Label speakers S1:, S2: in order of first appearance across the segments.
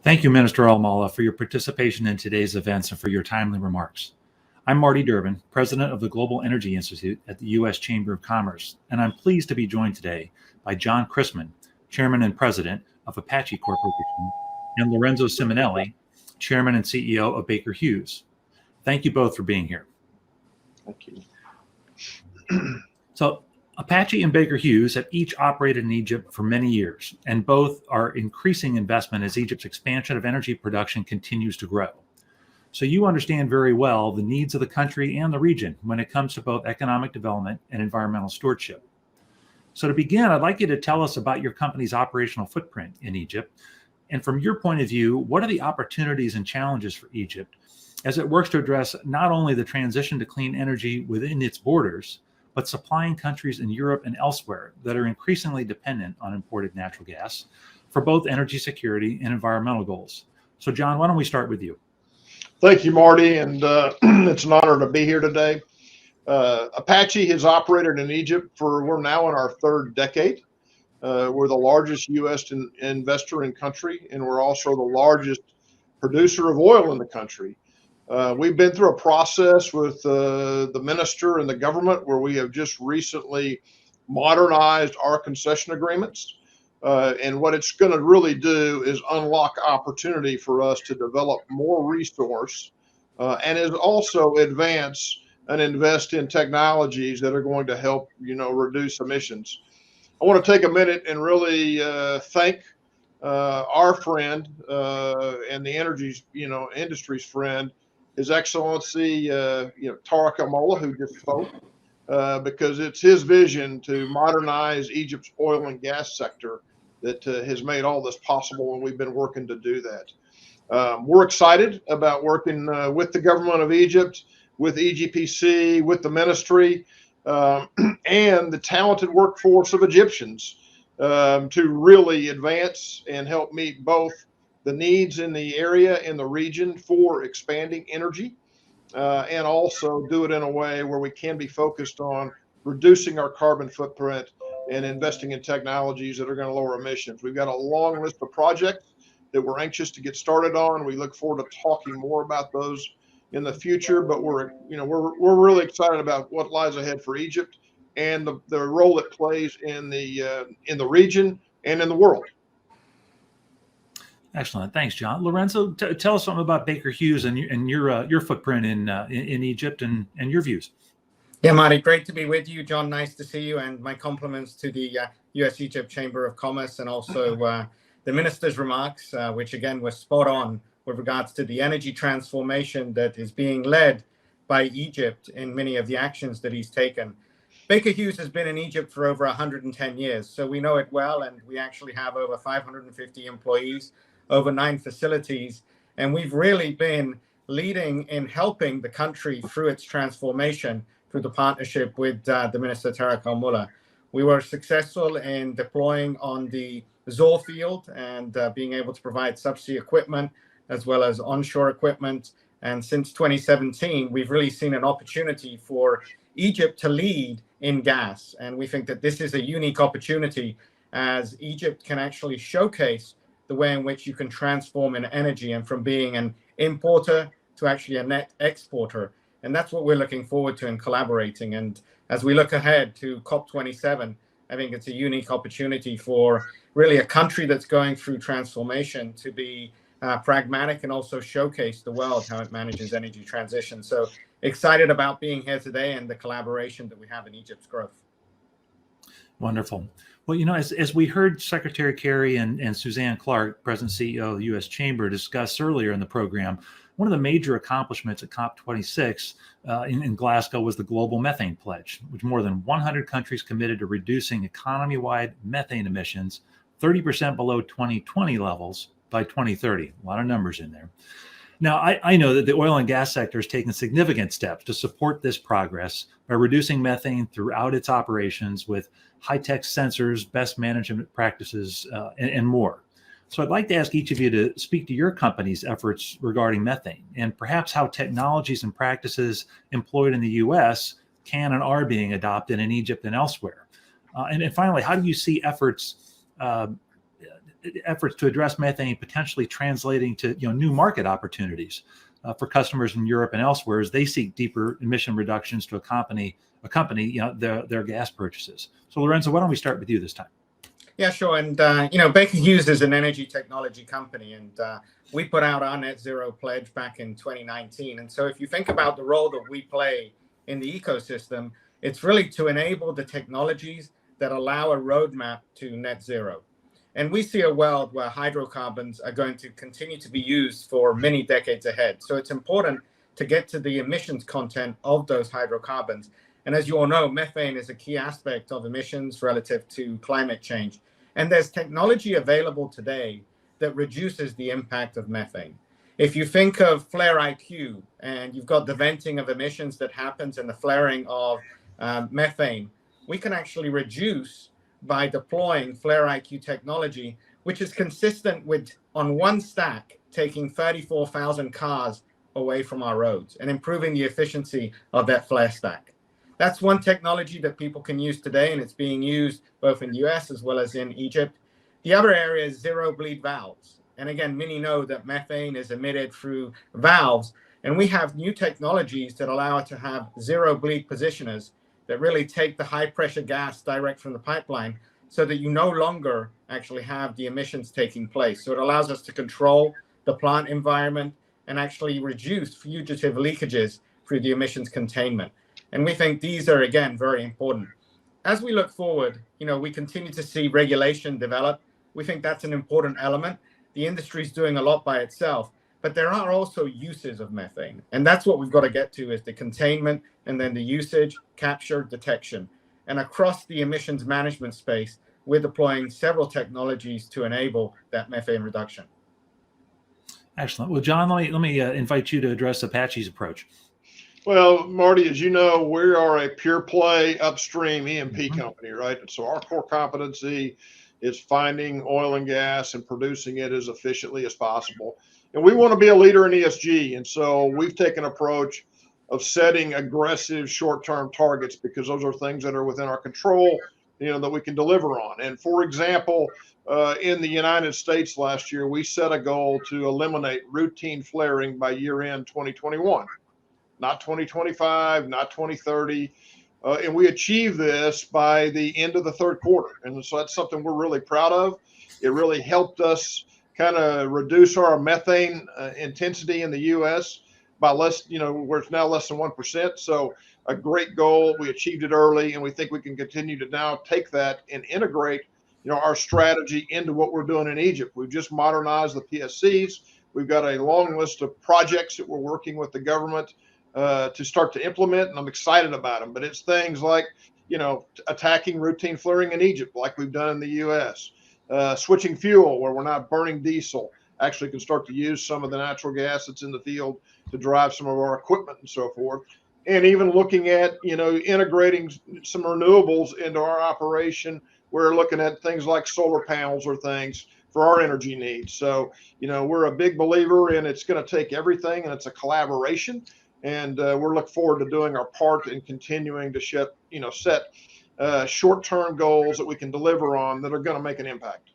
S1: Thank you, Minister Al-Mallah, for your participation in today's events and for your timely remarks. I'm Marty Durbin, President of the Global Energy Institute at the U.S. Chamber of Commerce, and I'm pleased to be joined today by John Chrisman, Chairman and President of Apache Corporation, and Lorenzo Simonelli, Chairman and CEO of Baker Hughes. Thank you both for being here.
S2: Thank you.
S1: So, Apache and Baker Hughes have each operated in Egypt for many years, and both are increasing investment as Egypt's expansion of energy production continues to grow. So you understand very well the needs of the country and the region when it comes to both economic development and environmental stewardship. So to begin, I'd like you to tell us about your company's operational footprint in Egypt. And from your point of view, what are the opportunities and challenges for Egypt as it works to address not only the transition to clean energy within its borders, but supplying countries in Europe and elsewhere that are increasingly dependent on imported natural gas for both energy security and environmental goals. So John, why don't we start with you?
S2: Thank you, Marty, and it's an honor to be here today. Apache has operated in Egypt we're now in our third decade. We're the largest U.S. investor in country, and we're also the largest producer of oil in the country. We've been through a process with the minister and the government where we have just recently modernized our concession agreements. And what it's going to really do is unlock opportunity for us to develop more resource and is also advance and invest in technologies that are going to help, reduce emissions. I want to take a minute and really thank our friend and the energy, industry's friend, His Excellency, Tariq Al-Mullah, who just spoke, because it's his vision to modernize Egypt's oil and gas sector that has made all this possible, and we've been working to do that. We're excited about working with the government of Egypt, with EGPC, with the ministry, and the talented workforce of Egyptians to really advance and help meet both the needs in the area, in the region for expanding energy, and also do it in a way where we can be focused on reducing our carbon footprint and investing in technologies that are going to lower emissions. We've got a long list of projects that we're anxious to get started on. We look forward to talking more about those in the future, but we're really excited about what lies ahead for Egypt and the role it plays in the region and in the world.
S1: Excellent. Thanks, John. Lorenzo, tell us something about Baker Hughes and your footprint in Egypt and your views.
S3: Yeah, Marty, great to be with you. John, nice to see you. And my compliments to the U.S.-Egypt Chamber of Commerce and also the minister's remarks, which again were spot on with regards to the energy transformation that is being led by Egypt in many of the actions that he's taken. Baker Hughes has been in Egypt for over 110 years, so we know it well, and we actually have over 550 employees, over 9 facilities, and we've really been leading in helping the country through its transformation through the partnership with the Minister Tariq Al-Mullah. We were successful in deploying on the Zohr field and being able to provide subsea equipment as well as onshore equipment. And since 2017, we've really seen an opportunity for Egypt to lead in gas. And we think that this is a unique opportunity as Egypt can actually showcase the way in which you can transform in energy and from being an importer to actually a net exporter. And that's what we're looking forward to in collaborating. And as we look ahead to COP27, I think it's a unique opportunity for really a country that's going through transformation to be pragmatic and also showcase the world how it manages energy transition. So excited about being here today and the collaboration that we have in Egypt's growth.
S1: Wonderful. Well, as we heard Secretary Kerry and Suzanne Clark, President CEO of the U.S. Chamber, discuss earlier in the program, one of the major accomplishments at COP26 in Glasgow was the Global Methane Pledge, which more than 100 countries committed to reducing economy-wide methane emissions 30% below 2020 levels by 2030. A lot of numbers in there. Now, I know that the oil and gas sector has taken significant steps to support this progress by reducing methane throughout its operations with high-tech sensors, best management practices, and more. So I'd like to ask each of you to speak to your company's efforts regarding methane and perhaps how technologies and practices employed in the U.S. can and are being adopted in Egypt and elsewhere. And finally, how do you see efforts efforts to address methane potentially translating to new market opportunities for customers in Europe and elsewhere as they seek deeper emission reductions to accompany their gas purchases. So Lorenzo, why don't we start with you this time?
S3: Yeah, sure. And Baker Hughes is an energy technology company, and we put out our net zero pledge back in 2019. And so if you think about the role that we play in the ecosystem, it's really to enable the technologies that allow a roadmap to net zero. And we see a world where hydrocarbons are going to continue to be used for many decades ahead. So it's important to get to the emissions content of those hydrocarbons. And as you all know, methane is a key aspect of emissions relative to climate change. And there's technology available today that reduces the impact of methane. If you think of Flare IQ, and you've got the venting of emissions that happens and the flaring of methane, we can actually reduce by deploying Flare IQ technology, which is consistent with, on one stack, taking 34,000 cars away from our roads and improving the efficiency of that flare stack. That's one technology that people can use today, and it's being used both in the US as well as in Egypt. The other area is zero bleed valves. And again, many know that methane is emitted through valves, and we have new technologies that allow us to have zero bleed positioners that really take the high pressure gas direct from the pipeline so that you no longer actually have the emissions taking place. So it allows us to control the plant environment and actually reduce fugitive leakages through the emissions containment. And we think these are, again, very important. As we look forward, we continue to see regulation develop. We think that's an important element. The industry is doing a lot by itself, but there are also uses of methane. And that's what we've got to get to, is the containment and then the usage, capture, detection. And across the emissions management space, we're deploying several technologies to enable that methane reduction.
S1: Excellent. Well, John, let me invite you to address Apache's approach.
S2: Well, Marty, as you know, we are a pure play upstream E&P company, right? And so our core competency is finding oil and gas and producing it as efficiently as possible. And we want to be a leader in ESG. And so we've taken an approach of setting aggressive short-term targets because those are things that are within our control, that we can deliver on. And for example, in the United States last year, we set a goal to eliminate routine flaring by year end 2021. Not 2025, not 2030. And we achieved this by the end of the third quarter. And so that's something we're really proud of. It really helped us kind of reduce our methane intensity in the U.S. by less, where it's now less than 1%. So a great goal. We achieved it early, and we think we can continue to now take that and integrate, our strategy into what we're doing in Egypt. We've just modernized the PSCs. We've got a long list of projects that we're working with the government to start to implement, and I'm excited about them. But it's things like, attacking routine flaring in Egypt, like we've done in the U.S., switching fuel where we're not burning diesel, actually can start to use some of the natural gas that's in the field to drive some of our equipment and so forth. And even looking at, integrating some renewables into our operation. We're looking at things like solar panels or things for our energy needs. So, we're a big believer in it's going to take everything, and it's a collaboration. And we're looking forward to doing our part and continuing to set short-term goals that we can deliver on that are going to make an impact.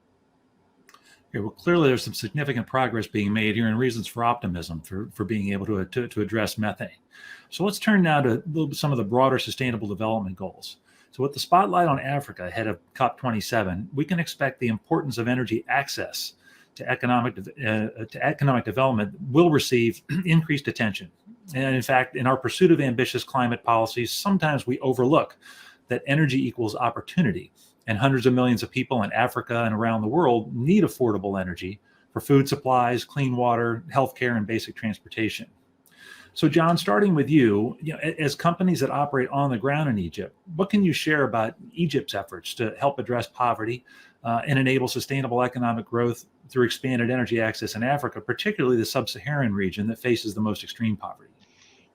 S1: Okay, well, clearly there's some significant progress being made here and reasons for optimism for being able to address methane. So let's turn now to some of the broader sustainable development goals. So with the spotlight on Africa ahead of COP27, we can expect the importance of energy access to economic development will receive increased attention. And in fact, in our pursuit of ambitious climate policies, sometimes we overlook that energy equals opportunity, and hundreds of millions of people in Africa and around the world need affordable energy for food supplies, clean water, healthcare, and basic transportation. So John, starting with you, as companies that operate on the ground in Egypt, what can you share about Egypt's efforts to help address poverty and enable sustainable economic growth through expanded energy access in Africa, particularly the sub-Saharan region that faces the most extreme poverty?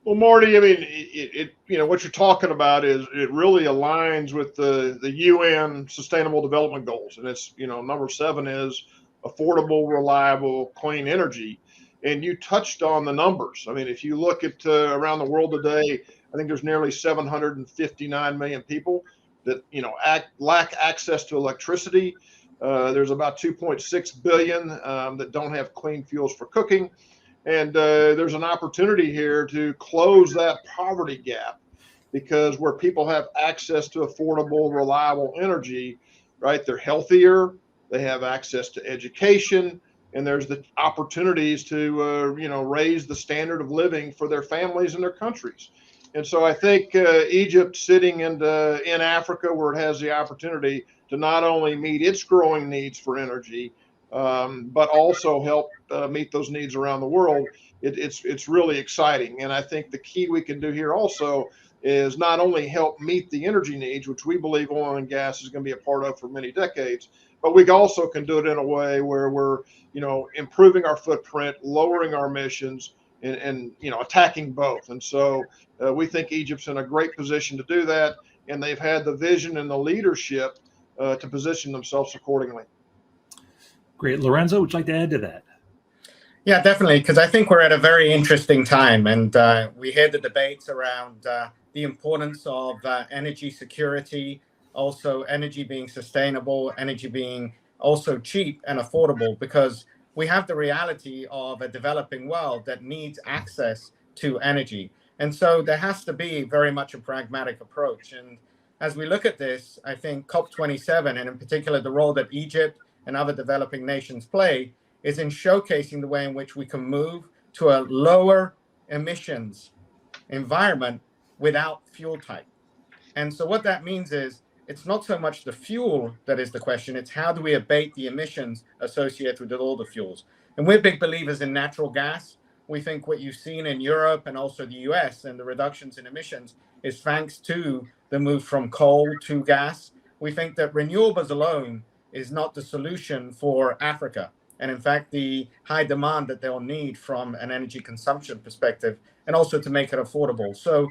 S2: Well, Marty, I mean, what you're talking about is it really aligns with the UN Sustainable Development Goals, and it's number 7 is affordable, reliable, clean energy. And you touched on the numbers. I mean, if you look at around the world today, I think there's nearly 759 million people that lack access to electricity. There's about 2.6 billion that don't have clean fuels for cooking. And there's an opportunity here to close that poverty gap, because where people have access to affordable, reliable energy, right, they're healthier, they have access to education, and there's the opportunities to, raise the standard of living for their families and their countries. And so I think Egypt, sitting in Africa, where it has the opportunity to not only meet its growing needs for energy, but also help meet those needs around the world, it's really exciting. And I think the key we can do here also is not only help meet the energy needs, which we believe oil and gas is going to be a part of for many decades, but we also can do it in a way where we're, improving our footprint, lowering our emissions, and attacking both. And so we think Egypt's in a great position to do that, and they've had the vision and the leadership to position themselves accordingly.
S1: Great. Lorenzo, would you like to add to that?
S3: Yeah, definitely, because I think we're at a very interesting time, and we hear the debates around the importance of energy security, also energy being sustainable, energy being also cheap and affordable, because we have the reality of a developing world that needs access to energy. And so there has to be very much a pragmatic approach. And as we look at this, I think COP27, and in particular the role that Egypt and other developing nations play, is in showcasing the way in which we can move to a lower emissions environment without fuel type. And so what that means is it's not so much the fuel that is the question, it's how do we abate the emissions associated with all the fuels. And we're big believers in natural gas. We think what you've seen in Europe and also the US and the reductions in emissions is thanks to the move from coal to gas. We think that renewables alone is not the solution for Africa. And in fact, the high demand that they'll need from an energy consumption perspective, and also to make it affordable. So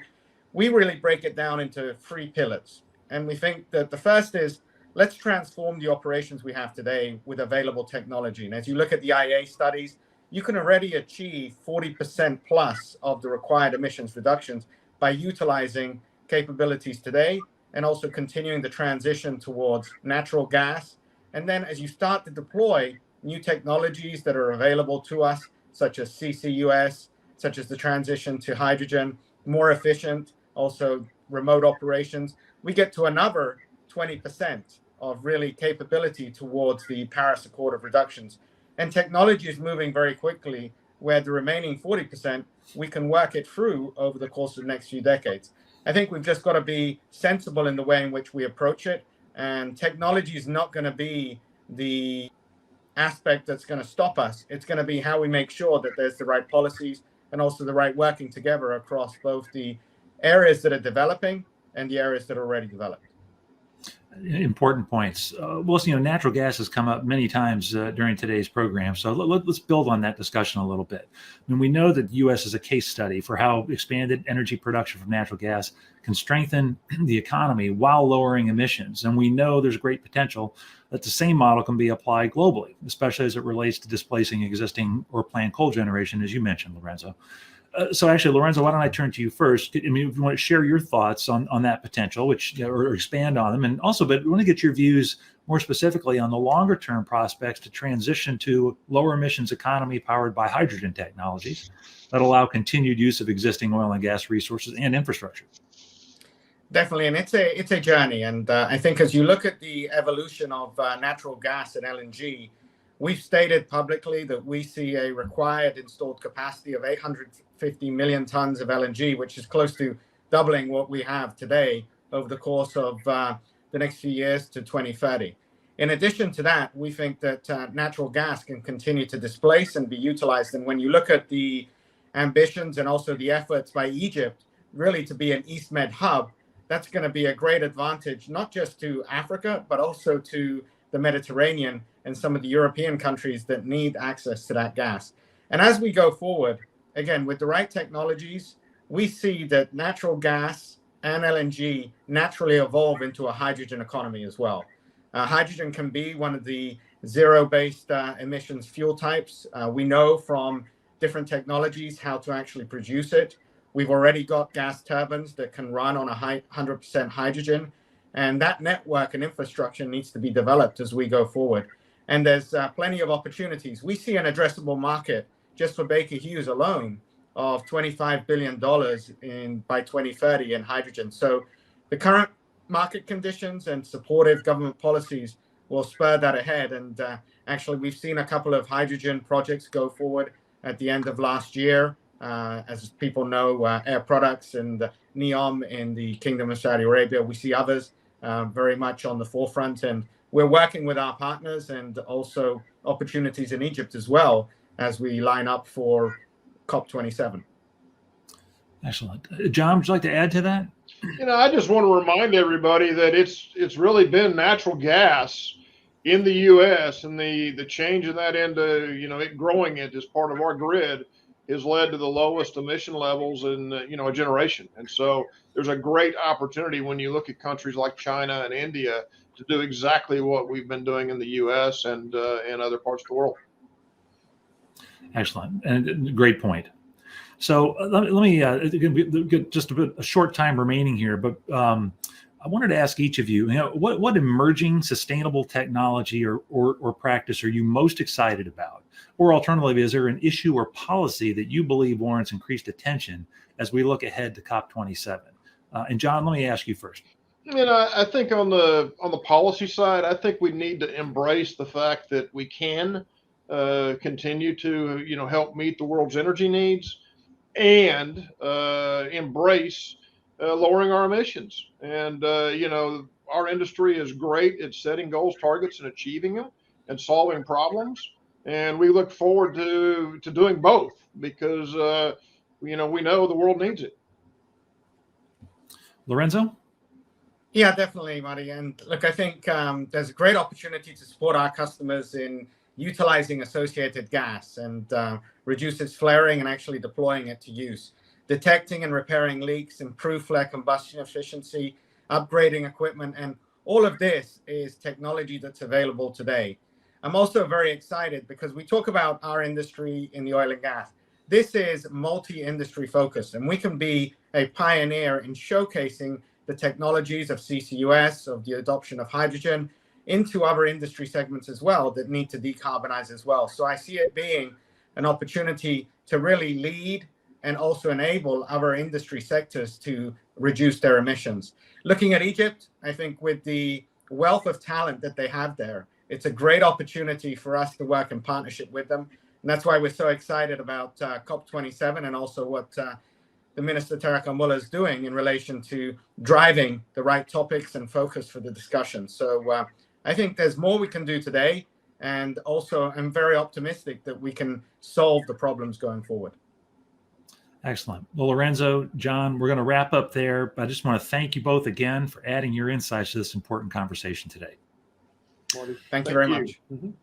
S3: we really break it down into 3 pillars. And we think that the first is, let's transform the operations we have today with available technology. And as you look at the IEA studies, you can already achieve 40% plus of the required emissions reductions by utilizing capabilities today, and also continuing the transition towards natural gas. And then as you start to deploy new technologies that are available to us, such as CCUS, such as the transition to hydrogen, more efficient, also remote operations, we get to another 20% of really capability towards the Paris Accord of reductions. And technology is moving very quickly, where the remaining 40%, we can work it through over the course of the next few decades. I think we've just got to be sensible in the way in which we approach it. And technology is not going to be the aspect that's going to stop us. It's going to be how we make sure that there's the right policies and also the right working together across both the areas that are developing and the areas that are already developed.
S1: Important points. Well, natural gas has come up many times during today's program. So let's build on that discussion a little bit. And we know that the U.S. is a case study for how expanded energy production from natural gas can strengthen the economy while lowering emissions. And we know there's great potential that the same model can be applied globally, especially as it relates to displacing existing or planned coal generation, as you mentioned, Lorenzo. So actually, Lorenzo, why don't I turn to you first? I mean, if you want to share your thoughts on that potential, which or expand on them, and also, but we want to get your views more specifically on the longer term prospects to transition to lower emissions economy powered by hydrogen technologies that allow continued use of existing oil and gas resources and infrastructure.
S3: Definitely, and it's a journey. And I think as you look at the evolution of natural gas and LNG, we've stated publicly that we see a required installed capacity of 850 million tons of LNG, which is close to doubling what we have today over the course of the next few years to 2030. In addition to that, we think that natural gas can continue to displace and be utilized. And when you look at the ambitions and also the efforts by Egypt really to be an East Med hub, that's going to be a great advantage, not just to Africa, but also to the Mediterranean and some of the European countries that need access to that gas. And as we go forward, again, with the right technologies, we see that natural gas and LNG naturally evolve into a hydrogen economy as well. Hydrogen can be one of the zero-based emissions fuel types. We know from different technologies how to actually produce it. We've already got gas turbines that can run on 100% hydrogen. And that network and infrastructure needs to be developed as we go forward. And there's plenty of opportunities. We see an addressable market just for Baker Hughes alone of $25 billion by 2030 in hydrogen. So the current market conditions and supportive government policies will spur that ahead. And actually, we've seen a couple of hydrogen projects go forward at the end of last year. As people know, Air Products and NEOM in the Kingdom of Saudi Arabia. We see others very much on the forefront. And we're working with our partners and also opportunities in Egypt as well as we line up for COP27.
S1: Excellent. John, would you like to add to that?
S2: I just want to remind everybody that it's really been natural gas in the U.S. and the change in that into, it growing it as part of our grid has led to the lowest emission levels in, a generation. And so there's a great opportunity when you look at countries like China and India to do exactly what we've been doing in the U.S. and other parts of the world.
S1: Excellent. And great point. So let me just a short time remaining here, but I wanted to ask each of you, what emerging sustainable technology or practice are you most excited about? Or alternatively, is there an issue or policy that you believe warrants increased attention as we look ahead to COP27? And John, let me ask you first.
S2: I think on the policy side, I think we need to embrace the fact that we can continue to help meet the world's energy needs and embrace lowering our emissions. And our industry is great at setting goals, targets, and achieving them and solving problems. And we look forward to doing both because we know the world needs it.
S1: Lorenzo?
S3: Yeah, definitely, Marty. And look, I think there's a great opportunity to support our customers in utilizing associated gas and reduce its flaring and actually deploying it to use, detecting and repairing leaks, improve flare combustion efficiency, upgrading equipment. And all of this is technology that's available today. I'm also very excited because we talk about our industry in the oil and gas. This is multi-industry focus, and we can be a pioneer in showcasing the technologies of CCUS, of the adoption of hydrogen, into other industry segments as well that need to decarbonize as well. So I see it being an opportunity to really lead and also enable other industry sectors to reduce their emissions. Looking at Egypt, I think with the wealth of talent that they have there, it's a great opportunity for us to work in partnership with them. And that's why we're so excited about COP27 and also what the Minister Tarek Al-Mullah is doing in relation to driving the right topics and focus for the discussion. So I think there's more we can do today. And also, I'm very optimistic that we can solve the problems going forward.
S1: Excellent. Well, Lorenzo, John, we're going to wrap up there. But I just want to thank you both again for adding your insights to this important conversation today.
S3: Thank you very much.
S2: Mm-hmm.